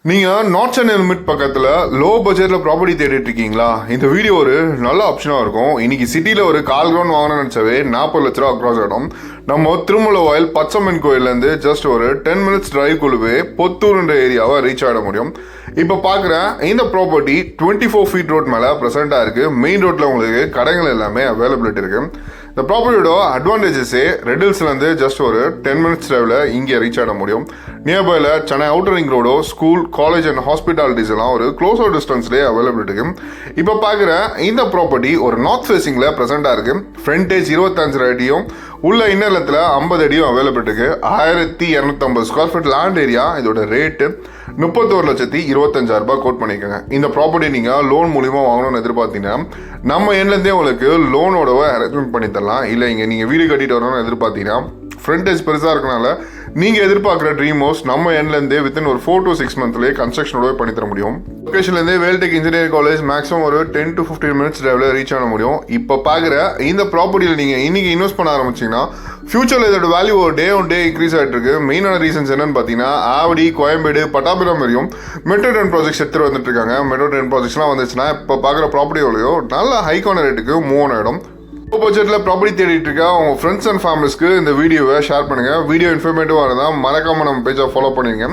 நீங்கள் north Chennai limit பக்கத்தில் low பட்ஜெட்டில் ப்ராப்பர்ட்டி தேடிட்டு இருக்கீங்களா? இந்த வீடியோ ஒரு நல்ல ஆப்ஷனாக இருக்கும். இன்னைக்கு சிட்டியில் ஒரு கால் கிரவுண்ட் வாங்கணும்னு நினச்சாவே 40 லட்ச ரூபா அக்ராஸ் ஆகிடும். நம்ம திருமலை வாயில் பச்சைமன் கோயிலேருந்து ஜஸ்ட் ஒரு 10 மினிட்ஸ் டிரைவ் குழுவே பொத்தூர்ன்ற ஏரியாவை ரீச் ஆகிட முடியும். இப்போ பார்க்குற இந்த ப்ராப்பர்ட்டி 24 ஃபீட் ரோட் மேலே ப்ரெசென்ட்டாக இருக்குது. மெயின் ரோட்டில் உங்களுக்கு கடைகள் எல்லாமே அவைலபிலிட்டி இருக்குது. இந்த ப்ராப்பர்ட்டியோட அட்வான்டேஜஸே ரெட் ஹில்ஸ்லேருந்து ஜஸ்ட் ஒரு 10 மினிட்ஸ் டிரைவில் இங்கே ரீச் ஆக முடியும். நியர்பையில் சென்னை அவுட்டர் ரிங் ரோடோ ஸ்கூல் காலேஜ் அண்ட் ஹாஸ்பிட்டாலிட்டிஸ் எல்லாம் ஒரு க்ளோஸர் டிஸ்டன்ஸ்லேயே அவைலபிலிட்டி இருக்குது. இப்போ பார்க்குற இந்த ப்ராப்பர்ட்டி ஒரு நார்த் ஃபேஸிங்கில் ப்ரெசென்ட்டாக இருக்குது. ஃப்ரண்டேஜ் 25 அடியும் உள்ள இன்னலத்தில் 50 அடியும் அவைலபிலிட்டி இருக்குது. 1250 ஸ்கொயர் ஃபீட் லேண்ட் ஏரியா. இதோட ரேட்டு 31,25,000 கோட் பண்ணிக்கோங்க. இந்த ப்ராப்பர்ட்டி நீங்கள் லோன் மூலிமா வாங்கணும்னு எதிர்பார்த்தீங்கன்னா நம்ம எண்ட்லேருந்தே உங்களுக்கு லோனோடவை அரேஞ்ச்மெண்ட் பண்ணி தரலாம். இல்லை இங்கே நீங்கள் வீடு கட்டிட்டு வரணும்னு எதிர்பார்த்தீங்கன்னா ஃப்ரண்டேஜ் பெருசாக இருக்கனால நீங்கள் எதிர்பார்க்குற ட்ரீம் ஹவுஸ் நம்ம எண்ட்லேருந்தே வித்தின் ஒரு 4 to 6 மந்த்லேயே கன்ஸ்ட்ரக்ஷனோட பண்ணி தர முடியும். லொக்கேஷன்லேருந்தே வேல்டெக் இன்ஜினியரிங் காலேஜ் மேக்ஸிமம் ஒரு 10 to 15 மினிட்ஸ் டிரைவில் ரீச் ஆக முடியும். இப்போ பார்க்குற இந்த ப்ராப்பர்ட்டியில் நீங்கள் இன்றைக்கி இன்வெஸ்ட் பண்ண ஆரம்பிச்சிங்கன்னா ஃபியூச்சரில் இதோட வேல்யூ ஒரு டே ஒன் டே இன்க்ரீஸ் ஆகிட்டு இருக்கு. மெயினான ரீசன்ஸ் என்னன்னு பார்த்தீங்கன்னா ஆவடி, கோயம்பேடு, பட்டாபிராம் வரையும் மெட்ரோ ட்ரெயின் ப்ராஜெக்ட்ஸ் எடுத்துகிட்டு வந்துட்டு இருக்காங்க. மெட்ரோ ட்ரெயின் ப்ராஜெக்ட்ஸ்லாம் வந்துச்சுன்னா இப்போ பார்க்குற ப்ராப்பர்ட்டியோடையோ நல்ல ஹைக்கான ரேட்டுக்கு மூவ் ஆன் ஆகிடும். லோ பட்ஜெட்டில் ப்ராப்பர்ட்டி தேடிட்டு இருக்கா உங்கள் ஃப்ரெண்ட்ஸ் அண்ட் ஃபேமிலிஸ்க்கு இந்த வீடியோவை ஷேர் பண்ணுங்கள். வீடியோ இன்ஃபர்மேட்டிவாக இருந்தால் மறக்காமல் நம்ம பேஜை ஃபாலோ பண்ணிடுங்க.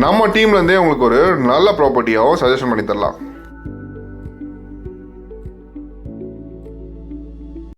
நம்ம டீம்லேருந்தே உங்களுக்கு ஒரு நல்ல ப்ராப்பர்ட்டியாகவும் சஜஷன் பண்ணி தரலாம்.